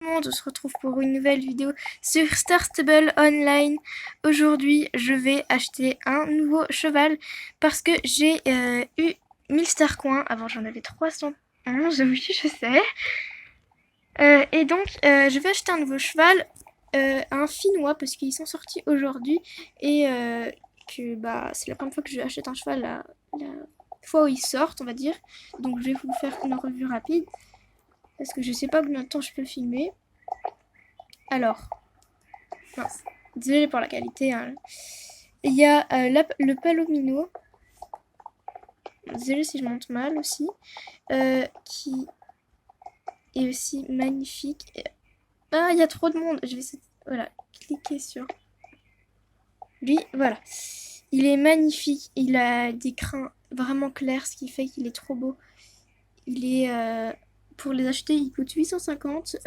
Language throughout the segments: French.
On se retrouve pour une nouvelle vidéo sur Star Stable Online. Aujourd'hui, je vais acheter un nouveau cheval parce que j'ai eu 1000 Star Coins. Avant, j'en avais 311, oui, je sais. Et donc, je vais acheter un nouveau cheval, un Finnois, parce qu'ils sont sortis aujourd'hui. Et que c'est la première fois que je achète un cheval, la fois où ils sortent, on va dire. Donc, je vais vous faire une revue rapide. Parce que je sais pas combien de temps je peux filmer. Alors, mince, désolé pour la qualité. Hein. Il y a le Palomino. Désolé si je monte mal aussi. Qui est aussi magnifique. Ah, il y a trop de monde. Je vais voilà, cliquer sur lui. Voilà. Il est magnifique. Il a des crins vraiment clairs, ce qui fait qu'il est trop beau. Il est... pour les acheter, il coûte 850.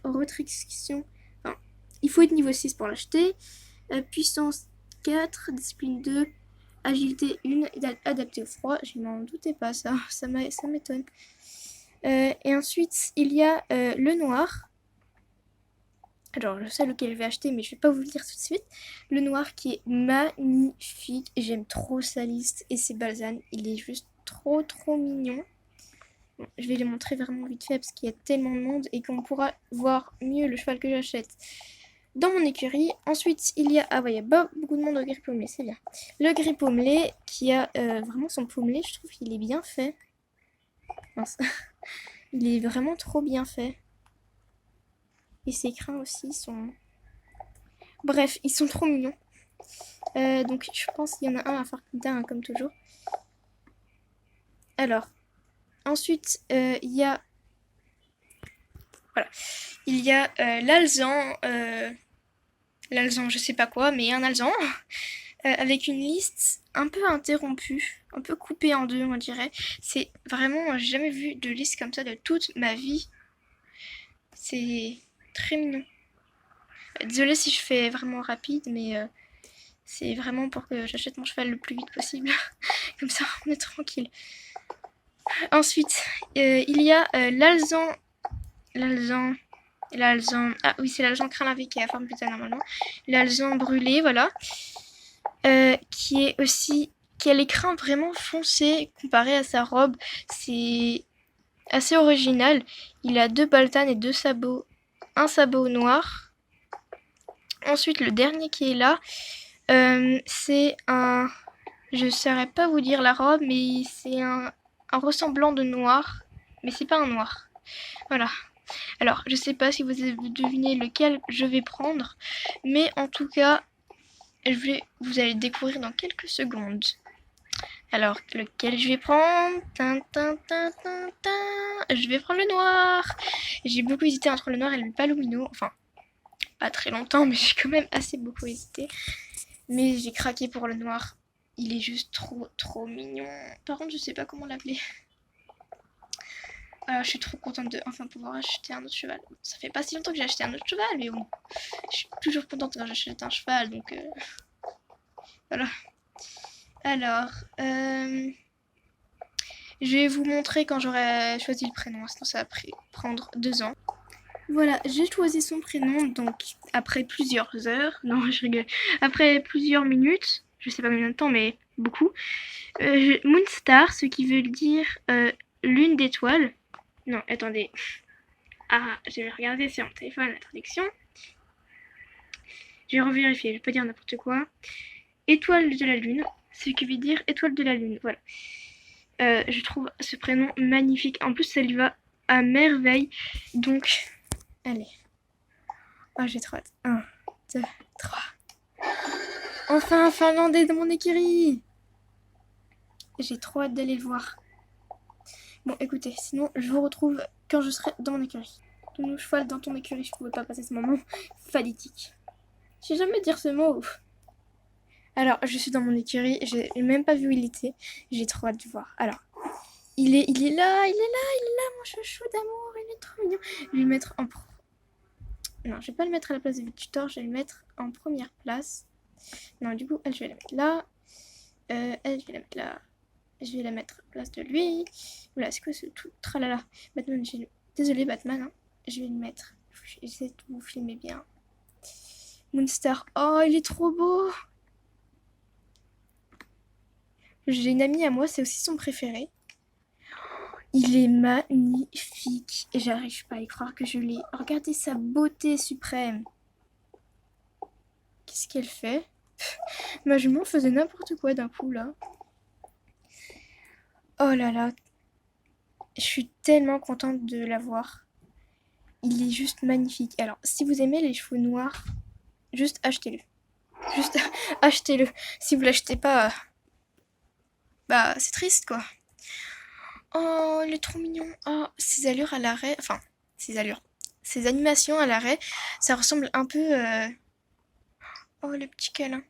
Restriction. Enfin, il faut être niveau 6 pour l'acheter. Puissance 4, discipline 2, agilité 1, adapté au froid. Je m'en doutais pas, ça m'étonne. Et ensuite, il y a le noir. Alors, je sais lequel je vais acheter, mais je vais pas vous le dire tout de suite. Le noir qui est magnifique. J'aime trop sa liste et ses balsanes. Il est juste trop mignon. Bon, je vais les montrer vraiment vite fait parce qu'il y a tellement de monde et qu'on pourra voir mieux le cheval que j'achète dans mon écurie. Ensuite, il y a... Ah ouais, il y a pas beaucoup de monde au gris pommelé, c'est bien. Le gris pommelé qui a vraiment son pommelé, je trouve qu'il est bien fait. Mince. Il est vraiment trop bien fait. Et ses crins aussi sont... Bref, ils sont trop mignons. Donc je pense qu'il y en a un à faire plus tard, hein, comme toujours. Alors, ensuite, il y a... Voilà. Il y a l'alezan... l'alezan, je sais pas quoi, mais un alezan. Avec une liste un peu interrompue, un peu coupée en deux, on dirait. C'est vraiment, j'ai jamais vu de liste comme ça de toute ma vie. C'est très mignon. Désolée si je fais vraiment rapide, mais c'est vraiment pour que j'achète mon cheval le plus vite possible. Comme ça, on est tranquille. Ensuite, il y a l'alezan. Ah oui, c'est l'alezan crâne avec qui est à forme pizza normalement. L'alezan brûlé, voilà. Qui est aussi... qui a les crins vraiment foncés comparé à sa robe. C'est assez original. Il a 2 baltanes et 2 sabots. Un sabot noir. Ensuite, le dernier qui est là, c'est un... Je ne saurais pas vous dire la robe, mais c'est un ressemblant de noir. Mais c'est pas un noir. Voilà. Alors, je sais pas si vous avez deviné lequel je vais prendre. Mais en tout cas, vous allez le découvrir dans quelques secondes. Alors, lequel je vais prendre? Je vais prendre le noir. J'ai beaucoup hésité entre le noir et le palomino. Enfin, pas très longtemps, mais j'ai quand même assez beaucoup hésité. Mais j'ai craqué pour le noir. Il est juste trop mignon. Par contre, je sais pas comment l'appeler. Je suis trop contente de enfin pouvoir acheter un autre cheval. Ça fait pas si longtemps que j'ai acheté un autre cheval, mais bon. Je suis toujours contente quand j'achète un cheval, donc voilà. Alors, je vais vous montrer quand j'aurai choisi le prénom, sinon ça va prendre 2 ans. Voilà, j'ai choisi son prénom, donc après plusieurs heures, non je rigole, après plusieurs minutes, je sais pas combien de temps, mais beaucoup, Moonstar, ce qui veut dire lune d'étoiles. Non, attendez. Ah, je vais regarder sur mon téléphone la traduction. Je vais revérifier, je vais pas dire n'importe quoi. Étoile de la lune, ce qui veut dire étoile de la lune, voilà. Je trouve ce prénom magnifique. En plus, ça lui va à merveille. Donc, allez. Oh, j'ai trop hâte. 1, 2, 3. Enfin, un Finlandais dans mon écurie. J'ai trop hâte d'aller le voir. Bon, écoutez, sinon, je vous retrouve quand je serai dans mon écurie. Ton cheval dans ton écurie, je pouvais pas passer ce moment fatidique. Je sais jamais dire ce mot. Alors, je suis dans mon écurie, j'ai même pas vu où il était. J'ai trop hâte de voir. Alors, il est là, mon chouchou d'amour, il est trop mignon. Je vais le mettre en... Non, je vais pas le mettre à la place de Victor, je vais le mettre en première place. Non, du coup, elle, je vais la mettre là. Elle, je vais la mettre là. Je vais la mettre à la place de lui. Voilà, c'est quoi ce tout tralala? Batman, désolé Batman, hein. Je vais le mettre j'essaie de vous filmer bien. Moonstar, oh il est trop beau. J'ai une amie à moi, c'est aussi son préféré. Il est magnifique. Et j'arrive pas à y croire que je l'ai. Regardez sa beauté suprême. Qu'est-ce qu'elle fait? Ma jument faisait n'importe quoi d'un coup là. Oh là là. Je suis tellement contente de l'avoir. Il est juste magnifique. Alors, si vous aimez les cheveux noirs, juste achetez-le. Juste achetez-le. Si vous l'achetez pas, bah c'est triste quoi. Oh, il est trop mignon. Oh, ses allures à l'arrêt. Enfin, ses allures. Ses animations à l'arrêt, ça ressemble un peu. Oh, le petit câlin.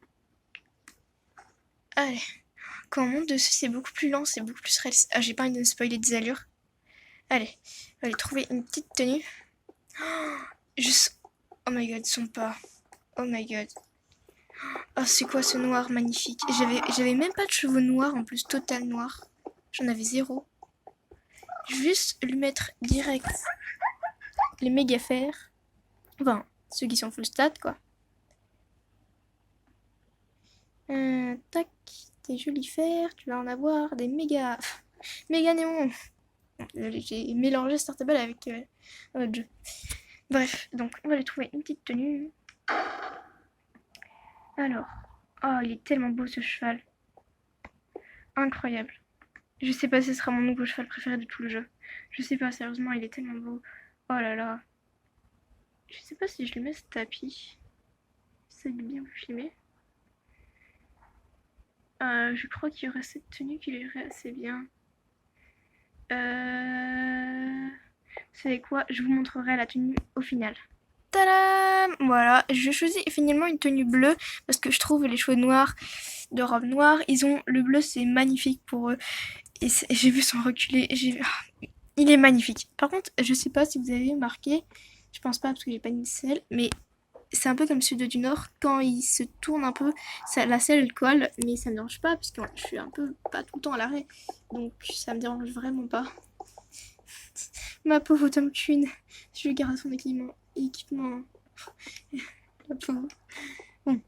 Allez. Quand on monte dessus, c'est beaucoup plus lent, c'est beaucoup plus réaliste. Ah, j'ai pas envie de spoiler des allures. Allez, on va aller trouver une petite tenue. Oh, juste. Oh my god, son pas. Oh my god. Oh, c'est quoi ce noir magnifique? J'avais même pas de cheveux noirs en plus, total noir. J'en avais zéro. Juste lui mettre direct les méga fers. Enfin, ceux qui sont full stat quoi. Tac, tes jolis fers, tu vas en avoir des méga. Méga néons. J'ai mélangé Startable avec un autre jeu. Bref, donc on va aller trouver une petite tenue. Alors, oh, il est tellement beau ce cheval. Incroyable. Je sais pas si ce sera mon nouveau cheval préféré de tout le jeu. Je sais pas, sérieusement, il est tellement beau. Oh là là. Je sais pas si je lui mets ce tapis. Ça de bien vous filmer. Je crois qu'il y aurait cette tenue qui irait assez bien. Vous savez quoi? Je vous montrerai la tenue au final. Tadam! Voilà, je choisis finalement une tenue bleue parce que je trouve les cheveux noirs de robe noire, ils ont le bleu, c'est magnifique pour eux. Et j'ai vu son reculer, il est magnifique. Par contre, je sais pas si vous avez marqué, je pense pas parce que j'ai pas mis de selle, mais c'est un peu comme celui du Nord, quand il se tourne un peu, la selle elle colle, mais ça me dérange pas puisque je suis un peu pas tout le temps à l'arrêt, donc ça me dérange vraiment pas. Ma pauvre Tom Queen, je garde son équipement. La pauvre. Bon,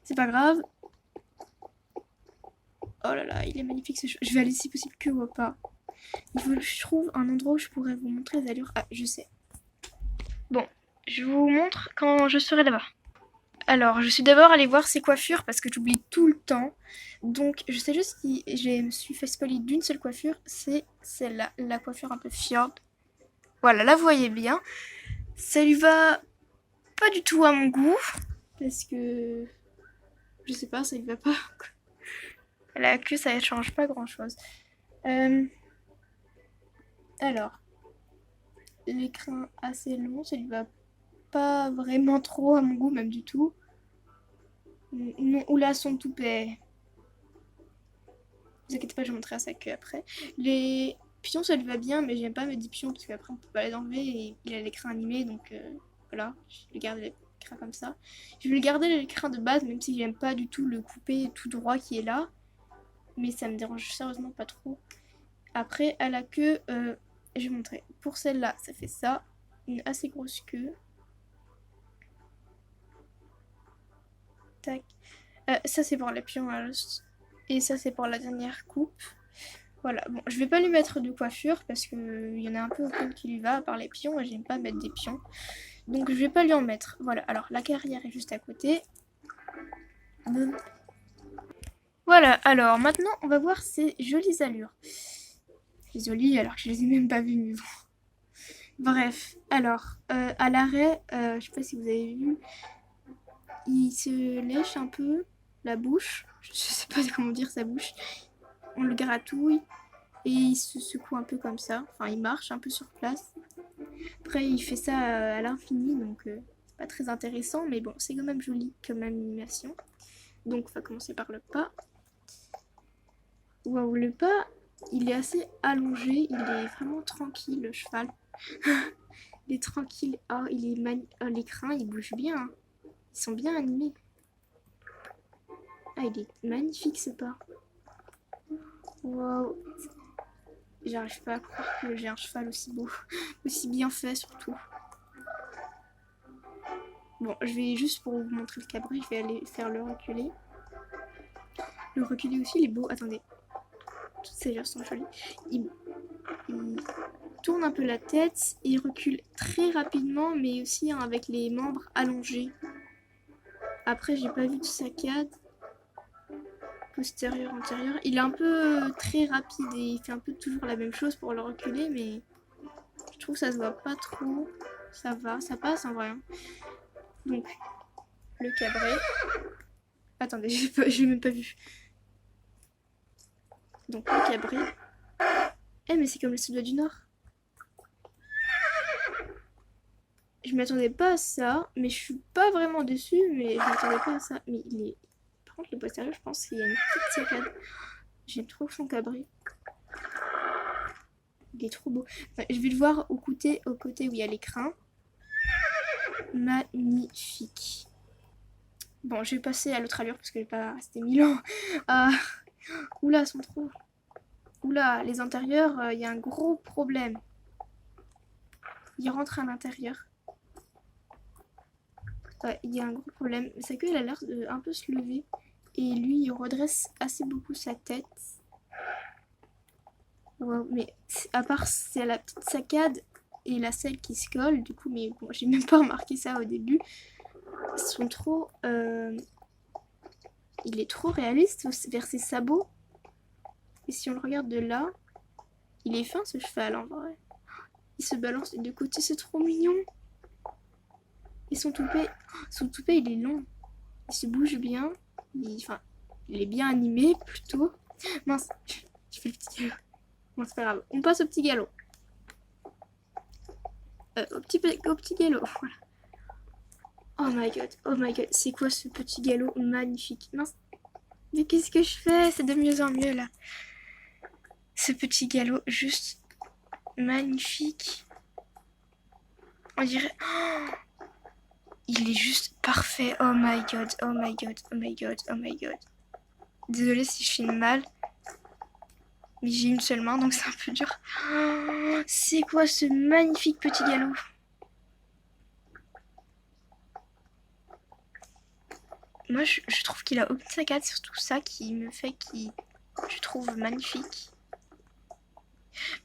c'est pas grave. Oh là là, il est magnifique ce Je vais aller si possible que au pas. Il faut que je trouve un endroit où je pourrais vous montrer les allures. Ah, je sais. Bon, je vous montre quand je serai là-bas. Alors, je suis d'abord allée voir ses coiffures parce que j'oublie tout le temps. Donc, je sais juste que je me suis fait spoiler d'une seule coiffure. C'est celle-là, la coiffure un peu fjord. Voilà, là vous voyez bien. Ça lui va pas du tout à mon goût. Parce que... Je sais pas, ça lui va pas. La queue, ça change pas grand-chose. Alors, l'écrin assez long, ça lui va pas vraiment trop à mon goût, même du tout. Non, oula, son toupet. Ne vous inquiétez pas, je vais montrer à sa queue après. Les pions, ça lui va bien, mais j'aime pas mettre des pions parce qu'après on peut pas les enlever et il a l'écrin animé, donc voilà, je vais garder l'écrin comme ça. Je vais garder l'écrin de base, même si j'aime pas du tout le couper tout droit qui est là, mais ça me dérange sérieusement pas trop. Après, à la queue, je vais montrer. Pour celle-là, ça fait ça, une assez grosse queue. Tac. Ça c'est pour les pions et ça c'est pour la dernière coupe. Voilà, bon, je vais pas lui mettre de coiffure parce que il y en a un peu aucune qui lui va à part les pions et j'aime pas mettre des pions. Donc je vais pas lui en mettre. Voilà, alors la carrière est juste à côté. Voilà, alors maintenant on va voir ses jolies allures. Jolies alors que je les ai même pas vues, mais bon. Bref, alors à l'arrêt, je sais pas si vous avez vu, il se lèche un peu la bouche. Je sais pas comment dire sa bouche. On le gratouille et il se secoue un peu comme ça. Enfin, il marche un peu sur place. Après, il fait ça à l'infini, donc c'est pas très intéressant, mais bon, c'est quand même joli comme animation. Donc, on va commencer par le pas. Waouh, le pas, il est assez allongé, il est vraiment tranquille, le cheval. Il est tranquille. Oh, il est l'écran, il bouge bien. Ils sont bien animés. Ah, il est magnifique ce pas. Waouh. J'arrive pas à croire que j'ai un cheval aussi beau, aussi bien fait surtout. Bon, je vais juste pour vous montrer le cabri, je vais aller faire le reculer. Le reculer aussi, il est beau. Attendez. Toutes ces gens sont jolies. Il tourne un peu la tête, il recule très rapidement, mais aussi hein, avec les membres allongés. Après, j'ai pas vu de saccade. Postérieur, antérieur. Il est un peu très rapide et il fait un peu toujours la même chose pour le reculer, mais je trouve que ça se voit pas trop. Ça va, ça passe en vrai. Hein. Donc, le cabret. Attendez, j'ai même pas vu. Donc, le cabret. Eh, mais c'est comme le Soudan du Nord. Je m'attendais pas à ça, mais je suis pas vraiment déçue, mais je m'attendais pas à ça. Mais il est... Par contre, le postérieur, je pense qu'il y a une petite saccade. J'aime trop son cabri. Il est trop beau. Enfin, je vais le voir au côté où il y a l'écran. Magnifique. Bon, je vais passer à l'autre allure parce que je vais pas rester 1000 ans. Oula, elles sont trop... Oula, les intérieurs, il y a un gros problème. Il rentre à l'intérieur. Ouais, il y a un gros problème. Sa queue, elle a l'air de un peu se lever. Et lui, il redresse assez beaucoup sa tête. Wow, mais à part c'est la petite saccade et la selle qui se colle, du coup, mais bon, j'ai même pas remarqué ça au début. Ils sont trop... Il est trop réaliste vers ses sabots. Et si on le regarde de là, il est fin ce cheval en vrai. Il se balance des deux côtés, c'est trop mignon. Et son toupet, il est long. Il se bouge bien. Il est bien animé plutôt. Mince, je fais le petit galop. Bon, c'est pas grave. On passe au petit galop. Au petit galop, voilà. Oh my god, c'est quoi ce petit galop magnifique. Mince. Mais qu'est-ce que je fais? C'est de mieux en mieux là. Ce petit galop juste magnifique. On dirait... Oh, il est juste parfait. Oh my god, oh my god, oh my god, oh my god. Désolée si je filme mal. Mais j'ai une seule main donc c'est un peu dur. Oh, c'est quoi ce magnifique petit galop? Moi je trouve qu'il a aucune saccade, surtout ça qui me fait qu'il... Je trouve magnifique.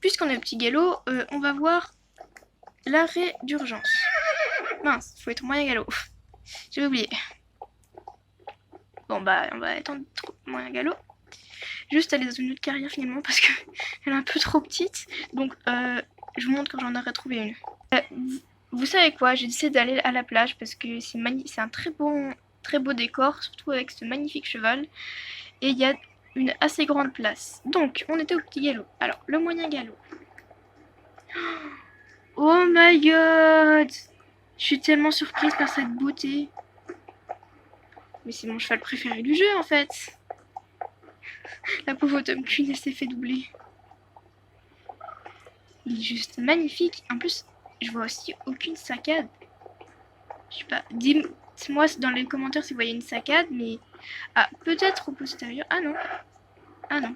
Puisqu'on est au petit galop, on va voir l'arrêt d'urgence. Mince, faut être moyen galop. J'avais oublié. Bon bah on va étendre moyen galop. Juste aller dans une autre carrière finalement parce que elle est un peu trop petite. Donc je vous montre quand j'en aurai trouvé une. Vous savez quoi, j'ai décidé d'aller à la plage parce que c'est un très beau décor, surtout avec ce magnifique cheval. Et il y a une assez grande place. Donc on était au petit galop. Alors le moyen galop. Oh my god! Je suis tellement surprise par cette beauté. Mais c'est mon cheval préféré du jeu en fait. La pauvre Tom Queen, elle s'est fait doubler. Il est juste magnifique. En plus, je vois aussi aucune saccade. Je sais pas. Dites-moi dans les commentaires si vous voyez une saccade, mais... Ah, peut-être au postérieur. Ah non. Ah non.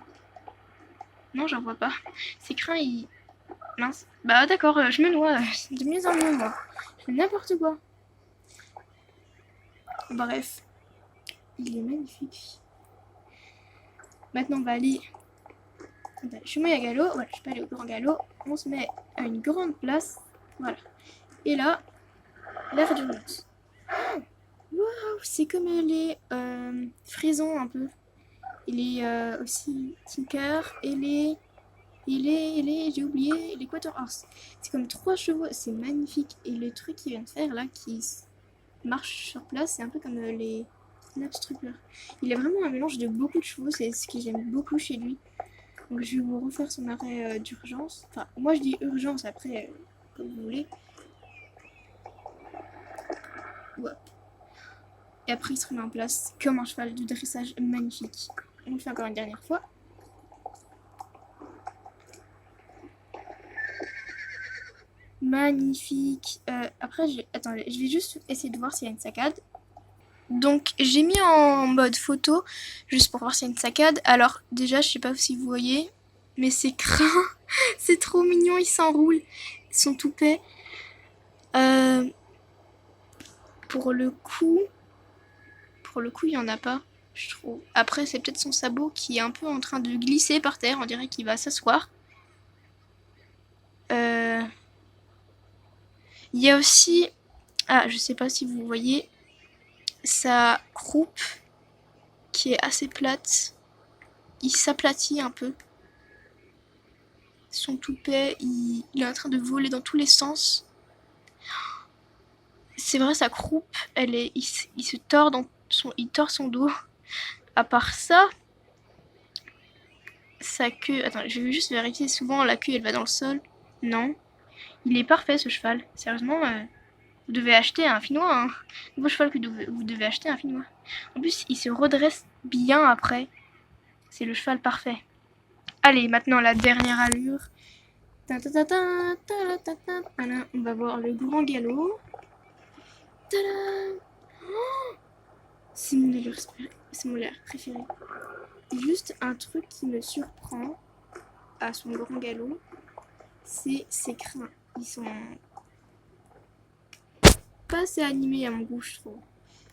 Non, j'en vois pas. Ces crins, ils... Mince. Bah d'accord, je me noie. C'est de mieux en mieux, moi. Je fais n'importe quoi. Bref. Il est magnifique. Maintenant, on va aller... Je suis moyen galop. Voilà, je peux aller au grand galop. On se met à une grande place. Voilà. Et là, l'air d'urgence. Waouh, c'est comme les frisons un peu. Il est aussi Tinker et j'ai oublié les Quarter Horse. C'est comme 3 chevaux, c'est magnifique. Et le truc qu'il vient de faire là, qui marche sur place, c'est un peu comme les Napstrupers. Il a vraiment un mélange de beaucoup de chevaux, c'est ce que j'aime beaucoup chez lui. Donc je vais vous refaire son arrêt d'urgence. Enfin, moi je dis urgence, après, comme vous voulez. Ouais. Et après il se remet en place comme un cheval de dressage magnifique. On le fait encore une dernière fois. Magnifique. Après, attendez, je vais juste essayer de voir s'il y a une saccade. Donc j'ai mis en mode photo juste pour voir s'il y a une saccade. Alors déjà je sais pas si vous voyez, mais ses crins, c'est trop mignon, il s'enroule, son toupet. pour le coup, il n'y en a pas, je trouve. Après, c'est peut-être son sabot qui est un peu en train de glisser par terre. On dirait qu'il va s'asseoir. Il y a aussi... Ah, je sais pas si vous voyez, sa croupe qui est assez plate. Il s'aplatit un peu. Son toupet, il est en train de voler dans tous les sens. C'est vrai, sa croupe, il se tord il tord son dos. À part ça, sa queue... Attends, je vais juste vérifier. Souvent, la queue, elle va dans le sol. Non. Il est parfait, ce cheval. Sérieusement, vous devez acheter un Finnois. Hein. Nouveau cheval que vous devez acheter un Finnois. En plus, il se redresse bien après. C'est le cheval parfait. Allez, maintenant, la dernière allure. On va voir le grand galop. C'est mon allure préféré. Juste un truc qui me surprend à son grand galop, c'est ses crins. Ils sont pas assez animés à mon goût, je trouve.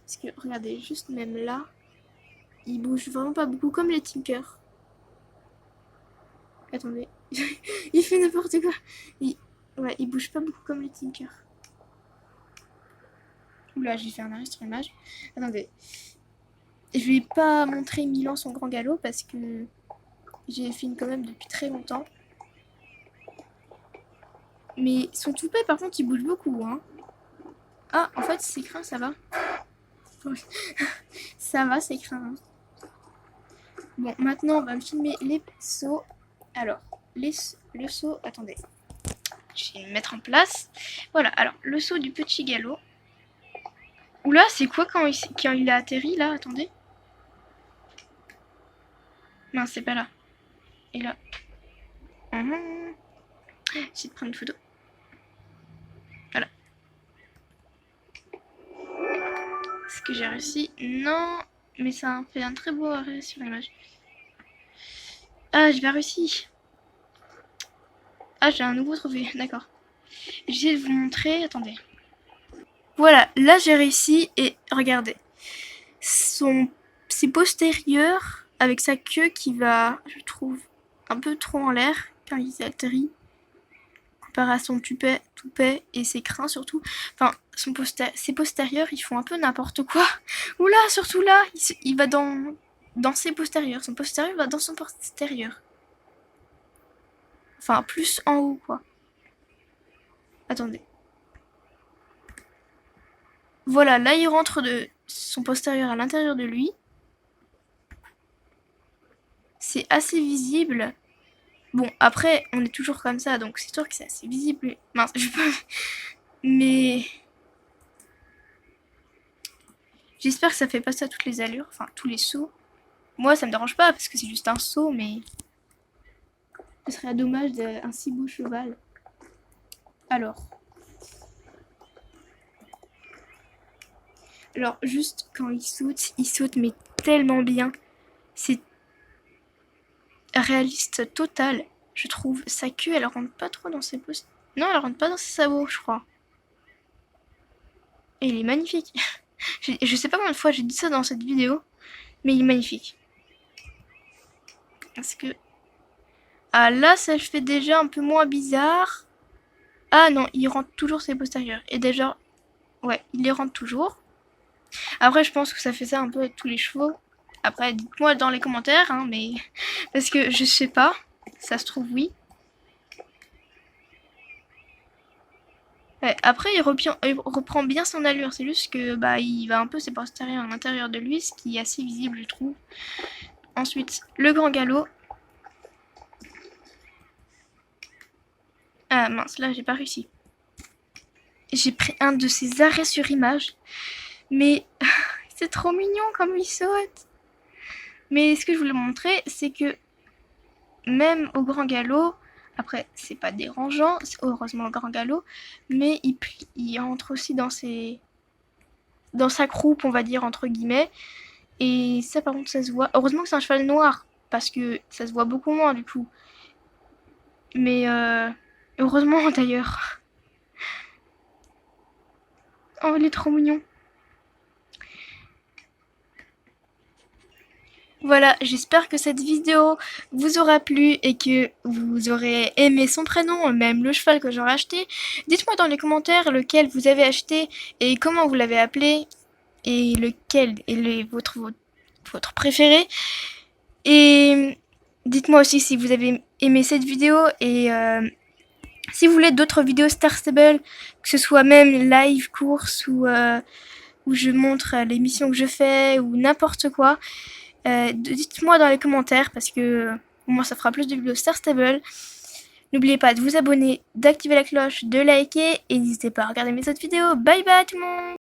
Parce que regardez, juste même là, ils bougent vraiment pas beaucoup comme les Tinker. Attendez, il fait n'importe quoi. Ouais, il bouge pas beaucoup comme les Tinker. Oula, j'ai fait un arrêt sur l'image. Attendez. Je vais pas montrer Milan son grand galop parce que j'ai filmé quand même depuis très longtemps. Mais son toupet, par contre, il bouge beaucoup. Hein. Ah, en fait, ses crins, ça va. Ça va, ses crins. Hein. Bon, maintenant, on va me filmer les sauts. Alors, le saut... Attendez. Je vais le mettre en place. Voilà, alors, le saut du petit galop. Oula, c'est quoi quand il a atterri, là? Attendez. Non, c'est pas là. Et là. J'essaie de prendre une photo. Voilà. Est-ce que j'ai réussi? Non. Mais ça fait un très beau arrêt sur l'image. Ah, j'ai pas réussi. Ah, j'ai un nouveau trophée. D'accord. J'essaie de vous montrer. Attendez. Voilà, là j'ai réussi. Et regardez. Ses postérieurs, avec sa queue qui va, je trouve, un peu trop en l'air quand il atterrit. Comparé à son toupet et ses crins surtout. Enfin, ses postérieurs, ils font un peu n'importe quoi. Oula, surtout là, il va dans ses postérieurs. Son postérieur va dans son postérieur. Enfin, plus en haut, quoi. Attendez. Voilà, là, il rentre de son postérieur à l'intérieur de lui. C'est assez visible. Bon, après, on est toujours comme ça, donc c'est sûr que c'est assez visible. Mince, je peux... Mais... J'espère que ça fait pas ça toutes les allures, enfin, tous les sauts. Moi, ça me dérange pas, parce que c'est juste un saut, mais... Ce serait dommage d'un si beau cheval. Alors, juste quand il saute mais tellement bien. C'est réaliste total, je trouve. Sa queue, elle rentre pas trop dans ses postes. Non, elle rentre pas dans ses sabots, je crois. Et il est magnifique. Je sais pas combien de fois j'ai dit ça dans cette vidéo, mais il est magnifique. Parce que... Ah là, ça fait déjà un peu moins bizarre. Ah non, il rentre toujours ses postérieurs. Et déjà, ouais, il les rentre toujours. Après, je pense que ça fait ça un peu avec tous les chevaux. Après, dites-moi dans les commentaires, hein, mais... Parce que je sais pas. Ça se trouve, oui. Ouais, après, il reprend bien son allure. C'est juste que bah il va un peu ses postérieurs à l'intérieur de lui, ce qui est assez visible, je trouve. Ensuite, le grand galop. Ah mince, là, j'ai pas réussi. J'ai pris un de ces arrêts sur image. Mais c'est trop mignon comme il saute. Mais ce que je voulais montrer, c'est que même au grand galop, après c'est pas dérangeant, c'est heureusement le grand galop, mais il entre aussi dans sa croupe, on va dire, entre guillemets. Et ça par contre ça se voit. Heureusement que c'est un cheval noir, parce que ça se voit beaucoup moins du coup. Mais heureusement d'ailleurs. Oh, il est trop mignon. Voilà, j'espère que cette vidéo vous aura plu et que vous aurez aimé son prénom, même le cheval que j'aurais acheté. Dites-moi dans les commentaires lequel vous avez acheté et comment vous l'avez appelé et lequel est votre préféré. Et dites-moi aussi si vous avez aimé cette vidéo et si vous voulez d'autres vidéos Star Stable, que ce soit même live, course ou où je montre les missions que je fais ou n'importe quoi, dites-moi dans les commentaires parce que au moins ça fera plus de vidéos Star Stable. N'oubliez pas de vous abonner, d'activer la cloche, de liker et n'hésitez pas à regarder mes autres vidéos. Bye bye tout le monde!